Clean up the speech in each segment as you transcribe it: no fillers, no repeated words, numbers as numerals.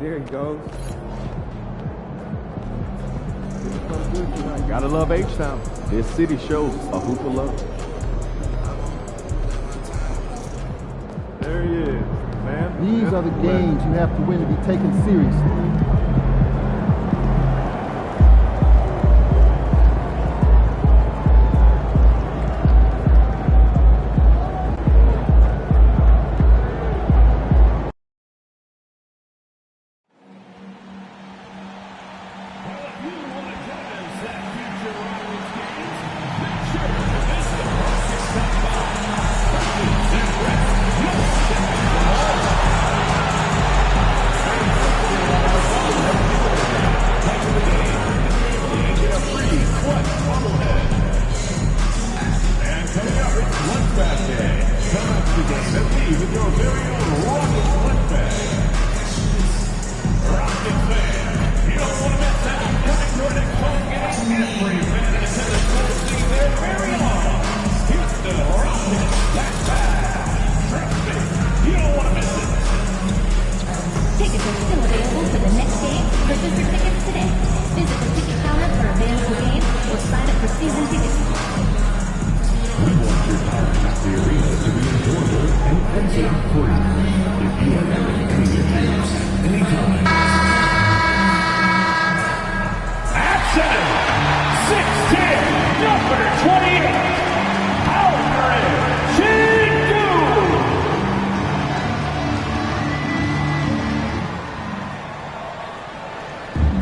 There he goes. Gotta love H-Town. This city shows a hoop of love. There he is, man. These are the games you have to win to be taken seriously.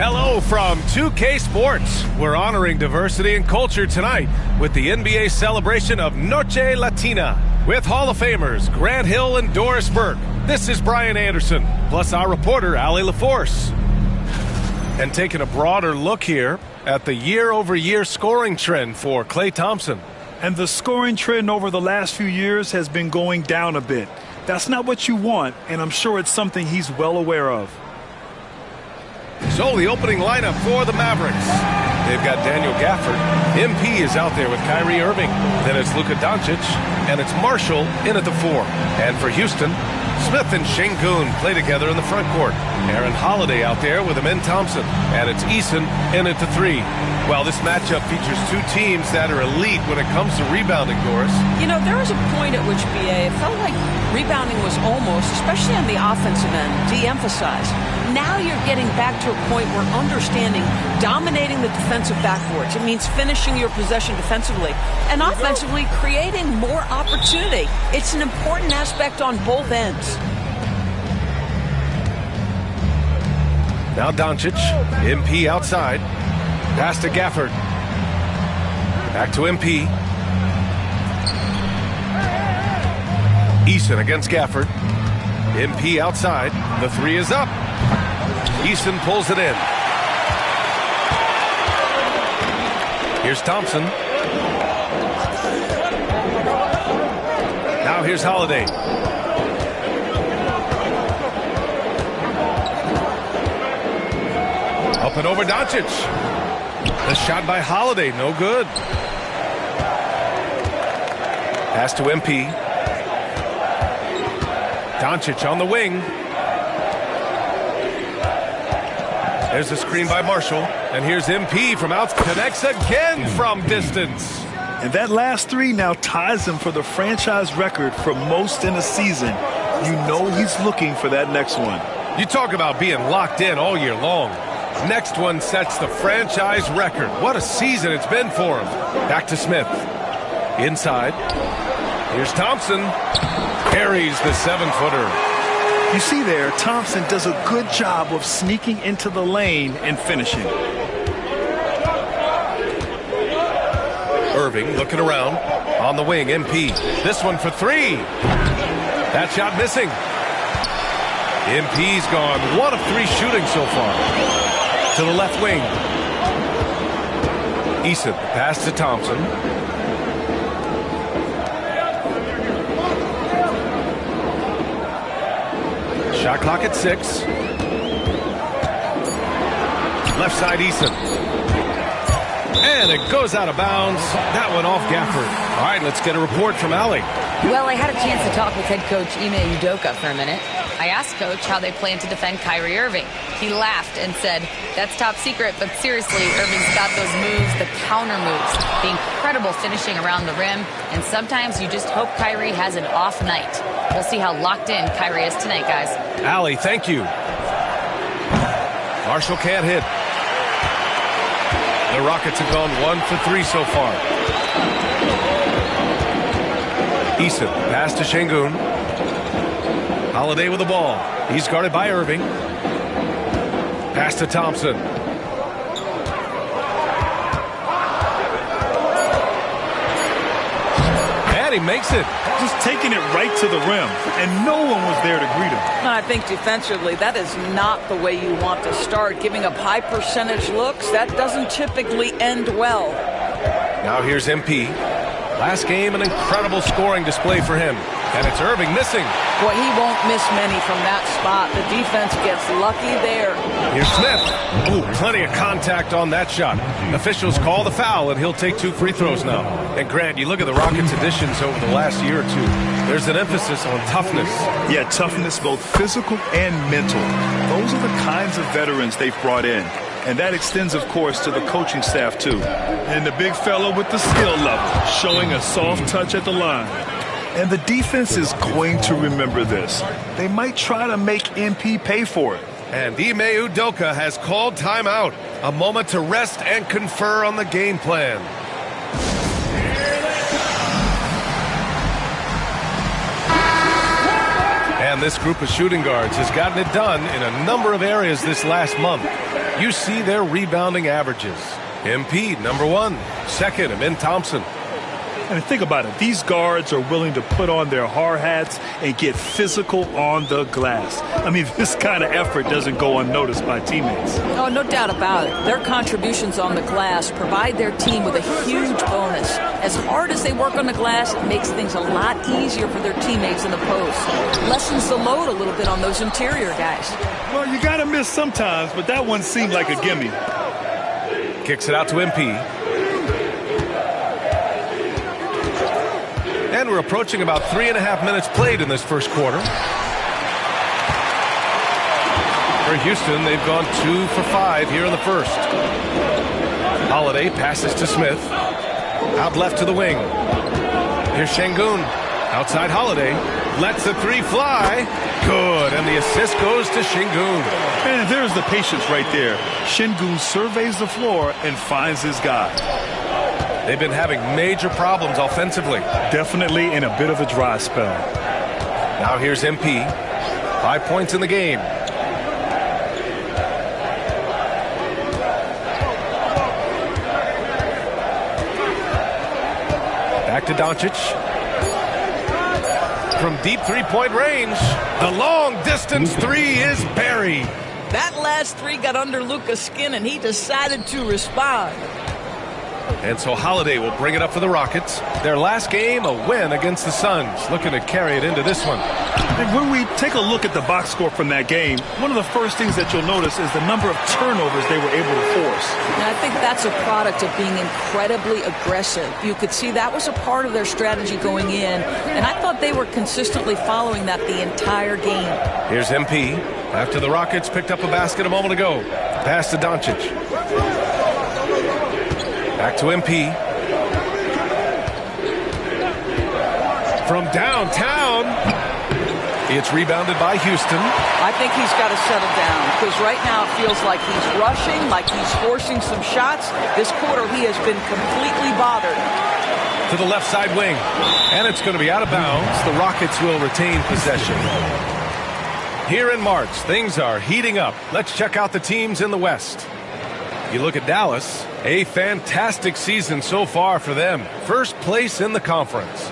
Hello from 2K Sports. We're honoring diversity and culture tonight with the NBA celebration of Noche Latina with Hall of Famers Grant Hill and Doris Burke. This is Brian Anderson, plus our reporter, Allie LaForce. And taking a broader look here at the year-over-year scoring trend for Klay Thompson. And the scoring trend over the last few years has been going down a bit. That's not what you want, and I'm sure it's something he's well aware of. So the opening lineup for the Mavericks. They've got Daniel Gafford. MP is out there with Kyrie Irving. Then it's Luka Doncic, and it's Marshall in at the 4. And for Houston, Smith and Şengün play together in the front court. Aaron Holiday out there with Amin Thompson. And it's Eason in at the 3. Well, this matchup features two teams that are elite when it comes to rebounding, Doris. You know, there was a point at which, BA, it felt like rebounding was almost, especially on the offensive end, de-emphasized. Now you're getting back to a point where understanding dominating the defensive backboards. It means finishing your possession defensively and offensively creating more opportunity. It's an important aspect on both ends. Now Doncic, MP outside. Pass to Gafford. Back to MP. Eason against Gafford. MP outside. The 3 is up. Eason pulls it in. Here's Thompson. Now here's Holiday. Up and over Doncic. The shot by Holiday, no good. Pass to MP. Doncic on the wing. There's a screen by Marshall. And here's MP from out. Connects again from distance. And that last 3 now ties him for the franchise record for most in a season. You know he's looking for that next one. You talk about being locked in all year long. Next one sets the franchise record. What a season it's been for him. Back to Smith. Inside. Here's Thompson. Carries the 7-footer. You see there, Thompson does a good job of sneaking into the lane and finishing. Irving looking around. On the wing, MP. This one for 3. That shot missing. MP's gone 1 of 3 shooting so far. To the left wing. Eason, pass to Thompson. Shot clock at 6. Left side, Eason. And it goes out of bounds. That one off Gafford. All right, let's get a report from Allie. Well, I had a chance to talk with head coach Ime Udoka for a minute. I asked Coach how they plan to defend Kyrie Irving. He laughed and said, "That's top secret, but seriously, Irving's got those moves, the counter moves, the incredible finishing around the rim, and sometimes you just hope Kyrie has an off night." We'll see how locked in Kyrie is tonight, guys. Allie, thank you. Marshall can't hit. The Rockets have gone 1 for 3 so far. Eason, pass to Şengün. Holiday with the ball. He's guarded by Irving. Pass to Thompson. And he makes it. Just taking it right to the rim, and no one was there to greet him. I think defensively, that is not the way you want to start. Giving up high percentage looks, that doesn't typically end well. Now here's MP. Last game, an incredible scoring display for him. And it's Irving missing. Boy, he won't miss many from that spot. The defense gets lucky there. Here's Smith. Ooh, plenty of contact on that shot. Officials call the foul, and he'll take 2 free throws now. And Grant, you look at the Rockets' additions over the last year or two. There's an emphasis on toughness. Yeah, toughness, both physical and mental. Those are the kinds of veterans they've brought in. And that extends, of course, to the coaching staff, too. And the big fella with the skill level, showing a soft touch at the line. And the defense is going to remember this. They might try to make MP pay for it. And Ime Udoka has called timeout. A moment to rest and confer on the game plan. And this group of shooting guards has gotten it done in a number of areas this last month. You see their rebounding averages. MP, number 1. Second, Amin Thompson. And think about it. These guards are willing to put on their hard hats and get physical on the glass. I mean, this kind of effort doesn't go unnoticed by teammates. Oh, no doubt about it. Their contributions on the glass provide their team with a huge bonus. As hard as they work on the glass, it makes things a lot easier for their teammates in the post. Lessens the load a little bit on those interior guys. Well, you got to miss sometimes, but that one seemed like a gimme. Kicks it out to MP. And we're approaching about 3.5 minutes played in this first quarter. For Houston, they've gone 2 for 5 here in the first. Holiday passes to Smith. Out left to the wing. Here's Şengün. Outside Holiday. Lets the 3 fly. Good. And the assist goes to Şengün. And there's the patience right there. Şengün surveys the floor and finds his guy. They've been having major problems offensively. Definitely in a bit of a dry spell. Now here's MP. 5 points in the game. Back to Doncic. From deep three-point range, the long-distance 3 is buried. That last 3 got under Luka's skin, and he decided to respond. And so Holiday will bring it up for the Rockets. Their last game, a win against the Suns. Looking to carry it into this one. And when we take a look at the box score from that game, one of the first things that you'll notice is the number of turnovers they were able to force. And I think that's a product of being incredibly aggressive. You could see that was a part of their strategy going in, and I thought they were consistently following that the entire game. Here's MP. After the Rockets picked up a basket a moment ago. Pass to Doncic. Back to MP. From downtown. It's rebounded by Houston. I think he's got to settle down because right now it feels like he's rushing, like he's forcing some shots. This quarter he has been completely bothered. To the left side wing. And it's going to be out of bounds. The Rockets will retain possession. Here in March, things are heating up. Let's check out the teams in the West. You look at Dallas, a fantastic season so far for them. First place in the conference.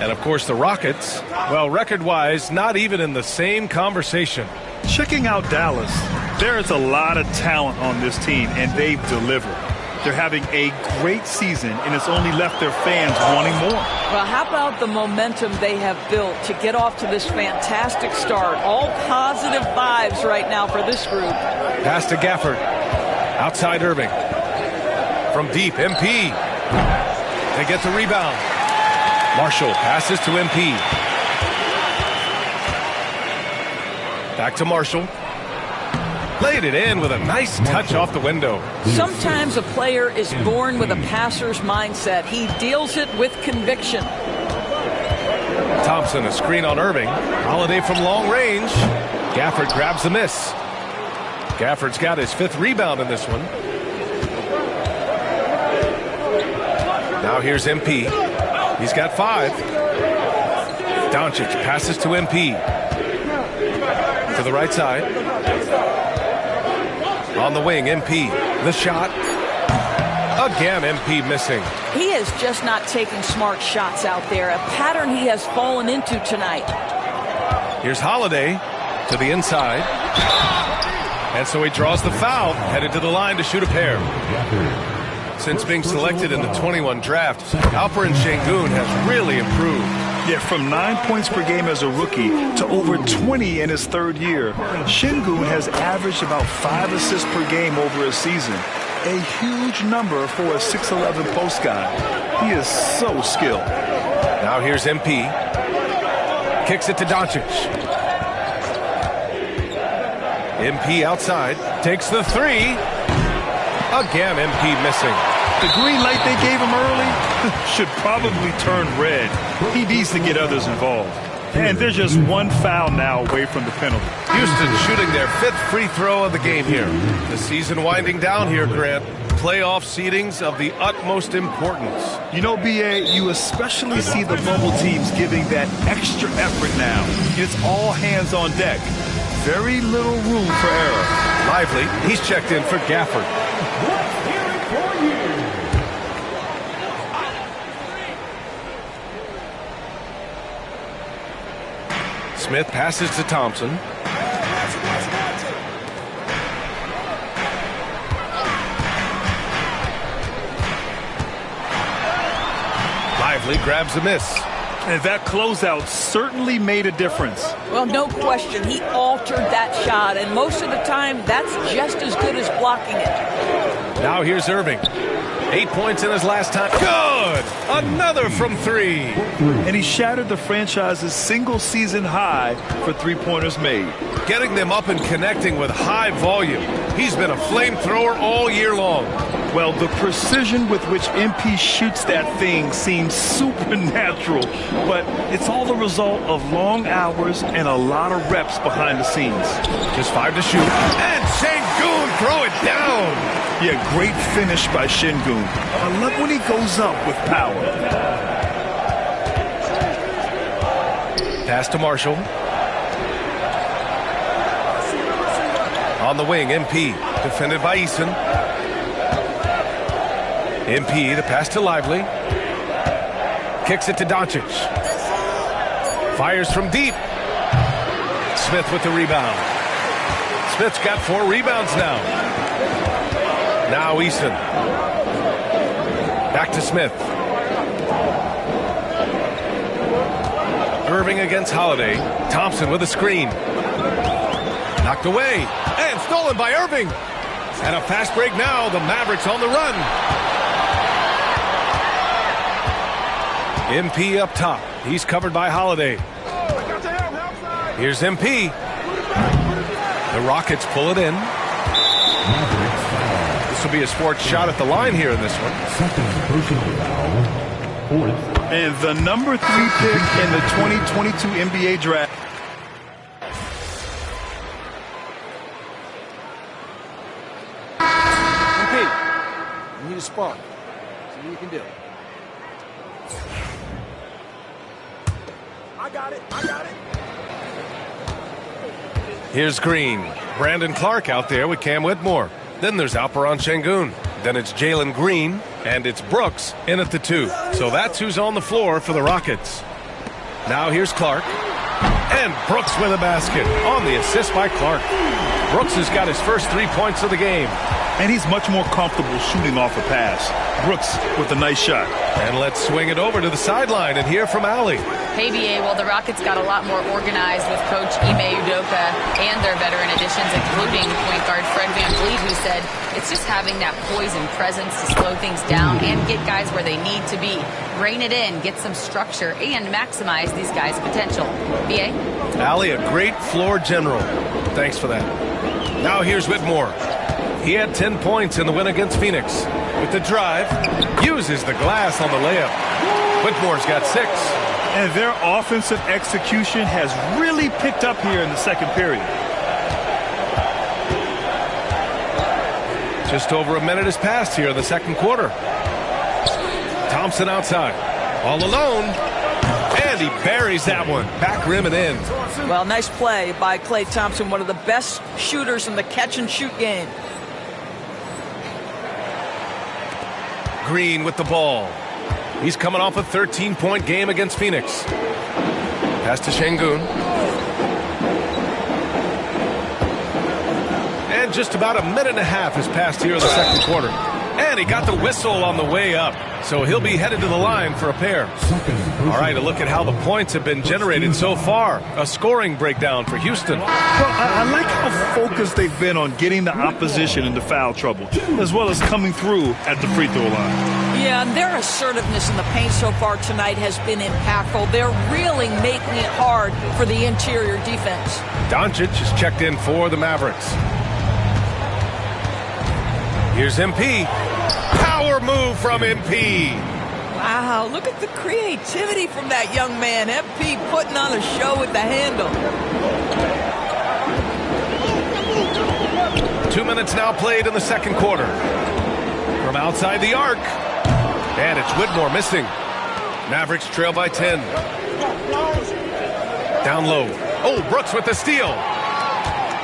And, of course, the Rockets, well, record-wise, not even in the same conversation. Checking out Dallas, there is a lot of talent on this team, and they've delivered. They're having a great season, and it's only left their fans wanting more. Well, how about the momentum they have built to get off to this fantastic start? All positive vibes right now for this group. Pass to Gafford. Outside Irving. From deep, MP. They get the rebound. Marshall passes to MP. Back to Marshall. Laid it in with a nice touch off the window. Sometimes a player is born with a passer's mindset. He deals it with conviction. Thompson, a screen on Irving. Holiday from long range. Gafford grabs the miss. Gafford's got his 5th rebound in this one. Now here's MP. He's got 5. Doncic passes to MP. To the right side. On the wing, MP. The shot. Again, MP missing. He is just not taking smart shots out there, a pattern he has fallen into tonight. Here's Holiday to the inside. And so he draws the foul, headed to the line to shoot a pair. Since being selected in the 21 draft, Alperen Sengun has really improved. Yeah, from 9 points per game as a rookie to over 20 in his 3rd year. Sengun has averaged about 5 assists per game over a season. A huge number for a 6'11 post guy. He is so skilled. Now here's MP. Kicks it to Doncic. MP outside. Takes the 3. Again, MP missing. The green light they gave him early should probably turn red. He needs to get others involved. And there's just one foul now away from the penalty. Houston shooting their 5th free throw of the game here. The season winding down here, Grant. Playoff seedings of the utmost importance. You know, BA, you especially see the bubble teams giving that extra effort now. It's all hands on deck. Very little room for error. Lively, he's checked in for Gafford. Smith passes to Thompson. Lively grabs the miss. And that closeout certainly made a difference. Well, no question. He altered that shot, and most of the time, that's just as good as blocking it. Now here's Irving. 8 points in his last time. Good! Another from 3. And he shattered the franchise's single-season high for three-pointers made. Getting them up and connecting with high volume. He's been a flamethrower all year long. Well, the precision with which MP shoots that thing seems supernatural, but it's all the result of long hours and a lot of reps behind the scenes. Just 5 to shoot. And Sengun throw it down. Yeah, great finish by Sengun. I love when he goes up with power. Pass to Marshall. On the wing, MP. Defended by Eason. MP, the pass to Lively. Kicks it to Doncic. Fires from deep. Smith with the rebound. Smith's got 4 rebounds now. Now Eason. Back to Smith. Irving against Holiday. Thompson with a screen. Knocked away. And stolen by Irving. And a fast break now. The Mavericks on the run. MP up top. He's covered by Holiday. Here's MP. The Rockets pull it in. This will be a sports shot at the line here in this one. And the number 3 pick in the 2022 NBA draft. MP, you need a spark. See what you can do. I got it. Here's Green. Brandon Clark out there with Cam Whitmore. Then there's Alperen Sengun. Then it's Jalen Green. And it's Brooks in at the 2. So that's who's on the floor for the Rockets. Now here's Clark. And Brooks with a basket on the assist by Clark. Brooks has got his first 3 points of the game. and he's much more comfortable shooting off a pass. Brooks with a nice shot. And let's swing it over to the sideline and hear from Allie. Hey, BA, well, the Rockets got a lot more organized with Coach Ime Udoka and their veteran additions, including point guard Fred VanVleet, who said it's just having that poise and presence to slow things down and get guys where they need to be. Rein it in, get some structure, and maximize these guys' potential. BA? Allie, a great floor general. Thanks for that. Now here's Whitmore. He had 10 points in the win against Phoenix. With the drive, uses the glass on the layup. Whitmore's got 6. And their offensive execution has really picked up here in the second period. Just over a minute has passed here in the second quarter. Thompson outside. All alone. And he buries that one. Back rim and in. Well, nice play by Klay Thompson, one of the best shooters in the catch-and-shoot game. Green with the ball. He's coming off a 13-point game against Phoenix. Pass to Şengün. And just about a minute and a half has passed here in the second quarter. And he got the whistle on the way up. So he'll be headed to the line for a pair. All right, a look at how the points have been generated so far. A scoring breakdown for Houston. Well, I like how focused they've been on getting the opposition into foul trouble, as well as coming through at the free throw line. Yeah, and their assertiveness in the paint so far tonight has been impactful. They're really making it hard for the interior defense. Doncic is checked in for the Mavericks. Here's MP. Power move from MP. Wow, look at the creativity from that young man. MP putting on a show with the handle. 2 minutes now played in the second quarter. From outside the arc. And it's Whitmore missing. Mavericks trail by 10. Down low. Oh, Brooks with the steal.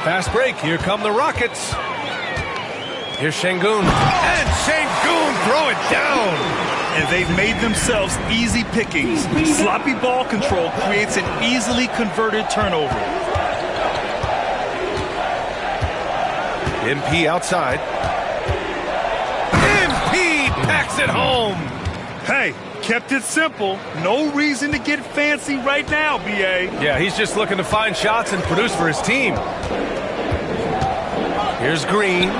Fast break. Here come the Rockets. Here's Şengün. And Şengün throw it down. And they've made themselves easy pickings. Sloppy ball control creates an easily converted turnover. MP outside. MP packs it home. Hey, kept it simple. No reason to get fancy right now, BA. Yeah, he's just looking to find shots and produce for his team. Here's Green.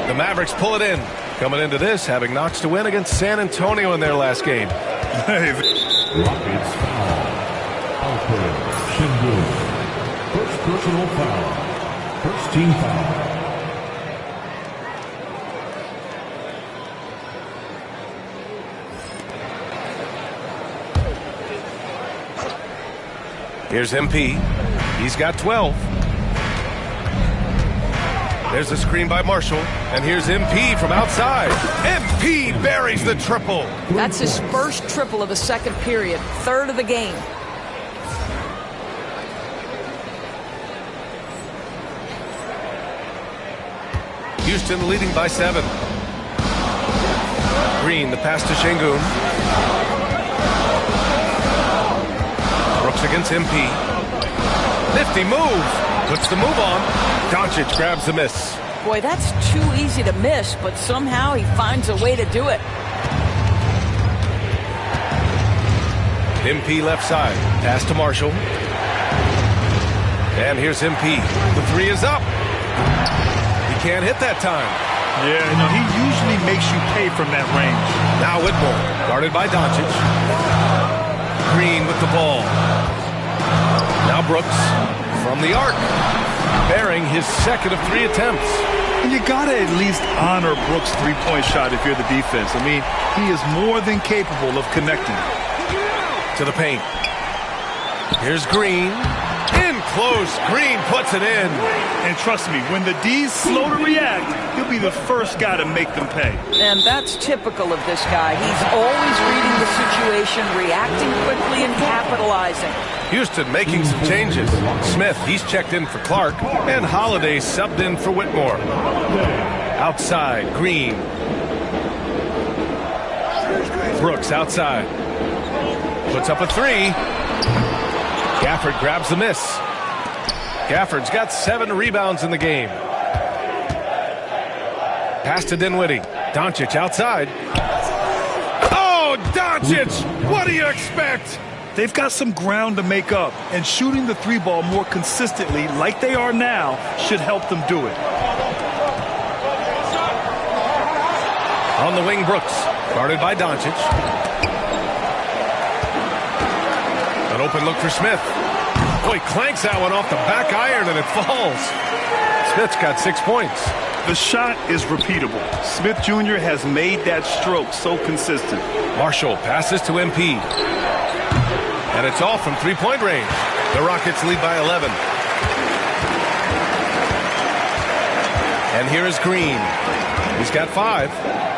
The Mavericks pull it in. Coming into this, having Knox to win against San Antonio in their last game. Rockets foul. Foul player, Şengün. First personal foul. First team foul. Here's MP. He's got 12. There's a screen by Marshall. And here's MP from outside. MP buries the triple. That's his first triple of the second period, third of the game. Houston leading by 7. Green, the pass to Şengün. Brooks against MP. Nifty move. Puts the move on. Doncic grabs the miss. Boy, that's too easy to miss, but somehow he finds a way to do it. MP left side. Pass to Marshall. And here's MP. The 3 is up. He can't hit that time. Yeah, he usually makes you pay from that range. Now Whitmore, guarded by Doncic. Green with the ball. Now Brooks from the arc, bearing his second of 3 attempts. And you got to at least honor Brooks' three-point shot if you're the defense. I mean, he is more than capable of connecting. To the paint. Here's Green. In close. Green puts it in. And trust me, when the D's slow to react, he'll be the first guy to make them pay. And that's typical of this guy. He's always reading the situation, reacting quickly, and capitalizing. Houston making some changes. Smith, he's checked in for Clark. And Holiday subbed in for Whitmore. Outside, Green. Brooks outside. Puts up a 3. Gafford grabs the miss. Gafford's got 7 rebounds in the game. Pass to Dinwiddie. Doncic outside. Oh, Doncic! What do you expect? They've got some ground to make up, and shooting the three ball more consistently like they are now should help them do it. On the wing, Brooks. Guarded by Doncic. An open look for Smith. Oh, he clanks that one off the back iron and it falls. Smith's got 6 points. The shot is repeatable. Smith Jr. has made that stroke so consistent. Marshall passes to MP. And it's off from three-point range. The Rockets lead by 11. And here is Green. He's got 5.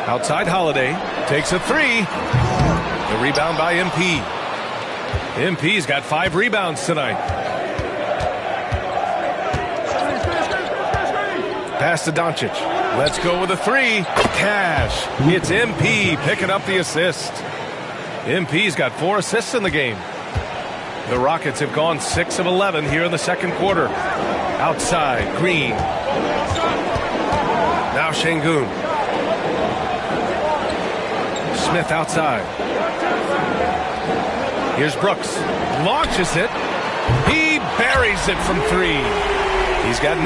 Outside Holiday. Takes a 3. The rebound by MP. MP's got 5 rebounds tonight. Pass to Doncic. Let's go with a 3. Cash. It's MP picking up the assist. MP's got 4 assists in the game. The Rockets have gone 6 of 11 here in the second quarter. Outside, Green. Now Şengün. Smith outside. Here's Brooks. Launches it. He buries it from 3. He's got 9.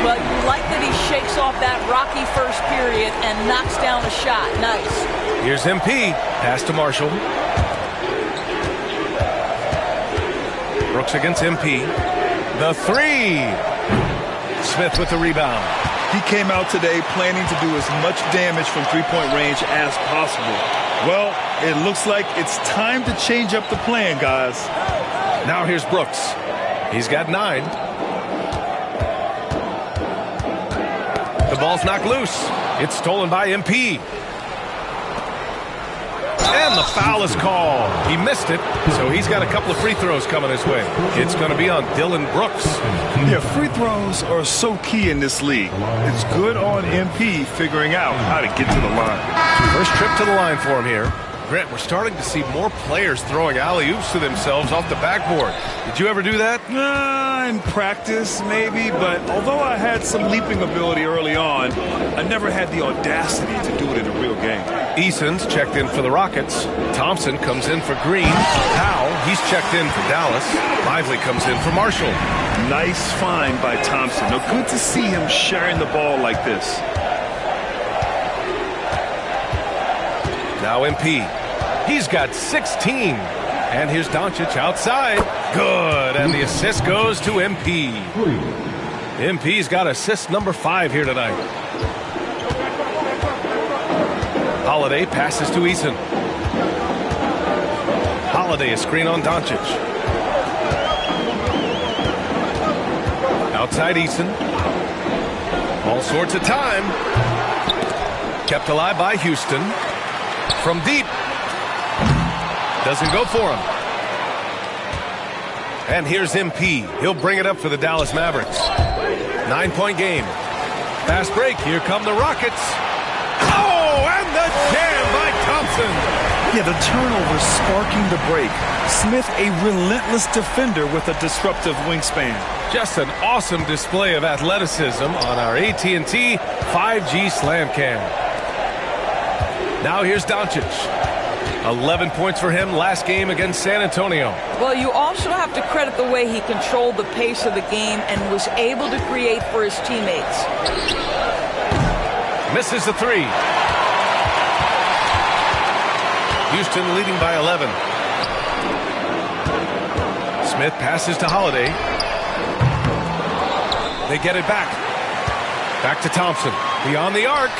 But you like that he shakes off that rocky first period and knocks down a shot. Nice. Here's MP. Pass to Marshall. Brooks against MP. The 3. Smith with the rebound. He came out today planning to do as much damage from three-point range as possible. Well, it looks like it's time to change up the plan, guys. Now here's Brooks. He's got 9. The ball's knocked loose. It's stolen by MP. And the foul is called. He missed it, so he's got a couple of free throws coming his way. It's going to be on Dylan Brooks. Yeah, free throws are so key in this league. It's good on MP figuring out how to get to the line. First trip to the line for him here. Grant, we're starting to see more players throwing alley-oops to themselves off the backboard. Did you ever do that? In practice, maybe, but although I had some leaping ability early on, I never had the audacity to do it in a real game. Eason's checked in for the Rockets. Thompson comes in for Green. Powell, he's checked in for Dallas. Lively comes in for Marshall. Nice find by Thompson. Now, good to see him sharing the ball like this. Now MP. He's got 16. And here's Doncic outside. Good. And the assist goes to MP. MP's got assist number 5 here tonight. Holiday passes to Eason. Holiday a screen on Doncic. Outside Eason. All sorts of time. Kept alive by Houston. From deep. Doesn't go for him. And here's MP. He'll bring it up for the Dallas Mavericks. 9-point game. Fast break. Here come the Rockets. Oh, and the jam by Thompson. Yeah, the turnover sparking the break. Smith, a relentless defender with a disruptive wingspan. Just an awesome display of athleticism on our AT&T 5G Slam Cam. Now here's Doncic. 11 points for him last game against San Antonio. Well, you also have to credit the way he controlled the pace of the game and was able to create for his teammates. Misses the 3. Houston leading by 11. Smith passes to Holiday. They get it back. Back to Thompson. Beyond the arc.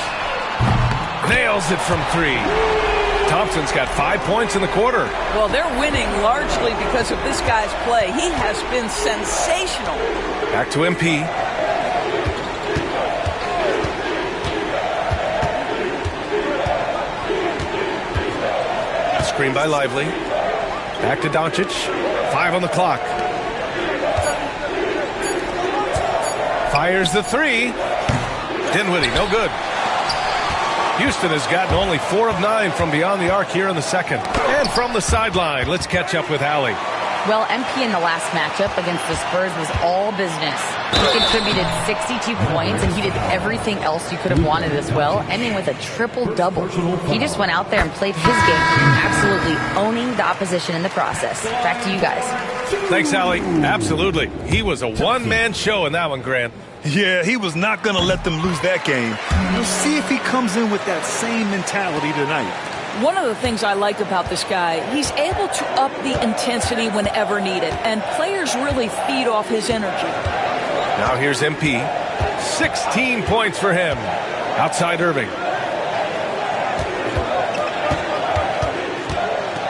Nails it from 3. Thompson's got 5 points in the quarter. Well, they're winning largely because of this guy's play. He has been sensational. Back to MP. Screen by Lively. Back to Doncic. 5 on the clock. Fires the 3. Dinwiddie, no good. Houston has gotten only 4 of 9 from beyond the arc here in the second. And from the sideline, let's catch up with Allie. Well, MP in the last matchup against the Spurs was all business. He contributed 62 points, and he did everything else you could have wanted as well, ending with a triple-double. He just went out there and played his game, absolutely owning the opposition in the process. Back to you guys. Thanks, Allie. Absolutely. He was a one-man show in that one, Grant. Yeah, he was not going to let them lose that game. We'll see if he comes in with that same mentality tonight. One of the things I like about this guy, he's able to up the intensity whenever needed, and players really feed off his energy. Now here's MP. 16 points for him. Outside Irving.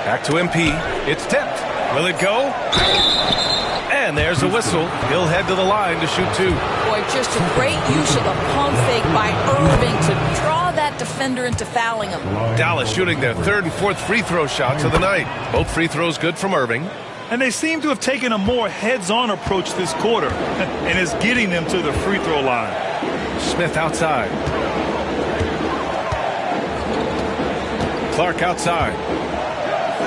Back to MP. It's tipped. Will it go? And there's a whistle. He'll head to the line to shoot two. Boy, just a great use of the pump fake by Irving to draw that defender into fouling him. Dallas shooting their third and fourth free throw shots of the night. Both free throws good from Irving. And they seem to have taken a more heads-on approach this quarter, and is getting them to the free throw line. Smith outside. Clark outside.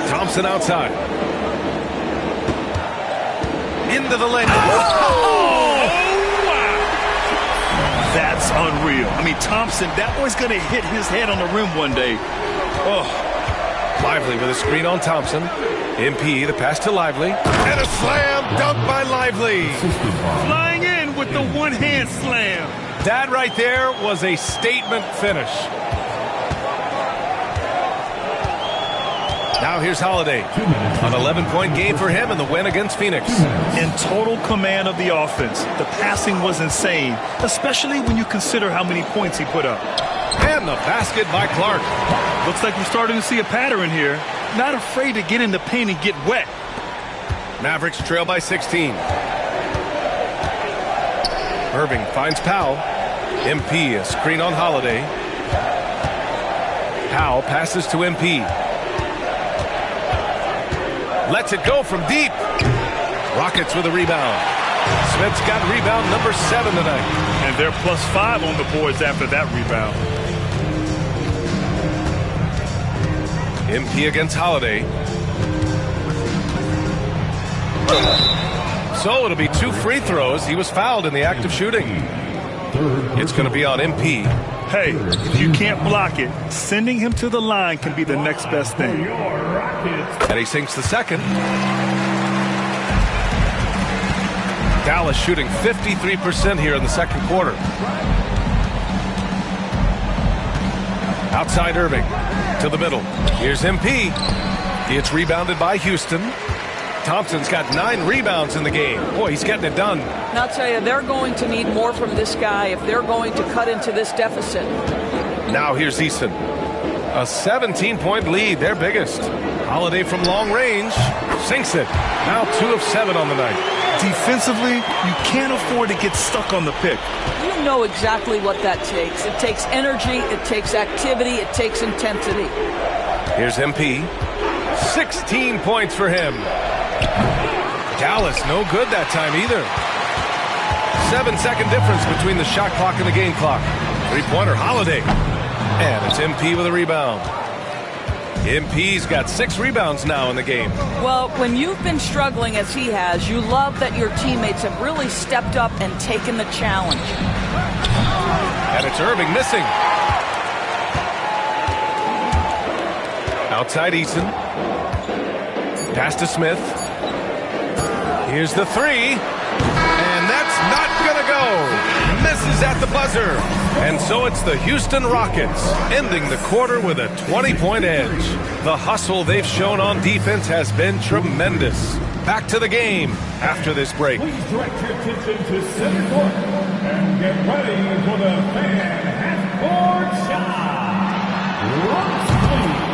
Thompson outside. Into the lane. Oh, wow. That's unreal. I mean, Thompson, that boy's going to hit his head on the rim one day. Oh. Lively with a screen on Thompson. MP, the pass to Lively. And a slam dunk by Lively. Flying in with the one-hand slam. That right there was a statement finish. Now here's Holiday. An 11-point game for him in the win against Phoenix. In total command of the offense. The passing was insane, especially when you consider how many points he put up. And the basket by Clark. Looks like we're starting to see a pattern here. Not afraid to get in the paint and get wet. Mavericks trail by 16. Irving finds Powell. MP, a screen on Holiday. Powell passes to MP. Lets it go from deep. Rockets with a rebound. Smith's got rebound number 7 tonight. And they're +5 on the boards after that rebound. MP against Holiday. So it'll be 2 free throws. He was fouled in the act of shooting. It's going to be on MP. Hey, if you can't block it, sending him to the line can be the next best thing. And he sinks the second. Dallas shooting 53% here in the second quarter. Outside Irving to the middle. Here's MP. It's rebounded by Houston. Thompson's got 9 rebounds in the game. Boy, he's getting it done. And I'll tell you, they're going to need more from this guy if they're going to cut into this deficit. Now here's Eason. A 17-point lead, their biggest. Holiday from long range. Sinks it. Now 2 of 7 on the night. Defensively, you can't afford to get stuck on the pick. You know exactly what that takes. It takes energy, it takes activity, it takes intensity. Here's MP. 16 points for him. Dallas no good that time either. 7-second difference between the shot clock and the game clock. Three-pointer Holiday. And it's MP with a rebound. MP's got 6 rebounds now in the game. Well, when you've been struggling as he has, you love that your teammates have really stepped up and taken the challenge. And it's Irving missing. Outside Eason. Pass to Smith. Here's the 3. And that's not going to go. Misses at the buzzer. And so it's the Houston Rockets ending the quarter with a 20-point edge. The hustle they've shown on defense has been tremendous. Back to the game after this break. Please direct your attention to center court and get ready for the fan half-court shot. Rocks, please.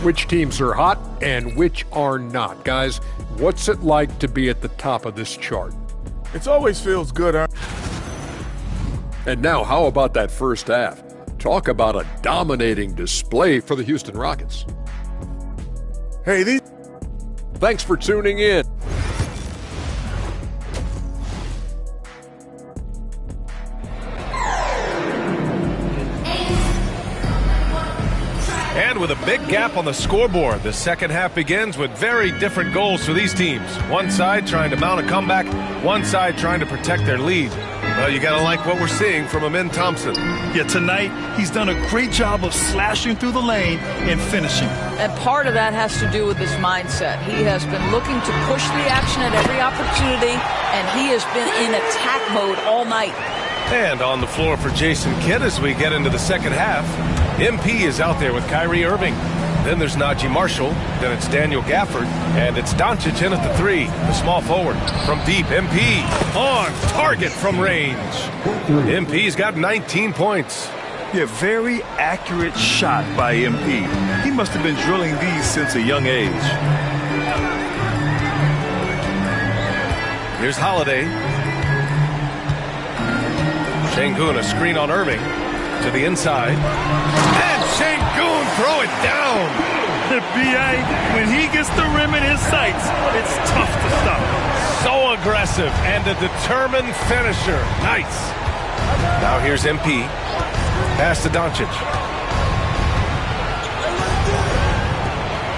Which teams are hot and which are not. Guys, what's it like to be at the top of this chart? It always feels good. And now, how about that first half? Talk about a dominating display for the Houston Rockets. Hey, Thanks for tuning in. And with a big gap on the scoreboard, the second half begins with very different goals for these teams. One side trying to mount a comeback, one side trying to protect their lead. Well, you got to like what we're seeing from Amin Thompson. Yeah, tonight he's done a great job of slashing through the lane and finishing. And part of that has to do with his mindset. He has been looking to push the action at every opportunity, and he has been in attack mode all night. And on the floor for Jason Kidd as we get into the second half, MP is out there with Kyrie Irving. Then there's Najee Marshall. Then it's Daniel Gafford. And it's Doncic in at the 3, the small forward. From deep, MP on target from range. MP's got 19 points. Yeah, very accurate shot by MP. He must have been drilling these since a young age. Here's Holiday. Şengün, a screen on Irving to the inside. And Şengün throw it down. B.A., when he gets the rim in his sights, it's tough to stop. So aggressive and a determined finisher. Nice. Now here's MP. Pass to Doncic.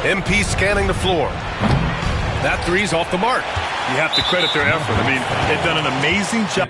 MP scanning the floor. That three's off the mark. You have to credit their effort. I mean, they've done an amazing job.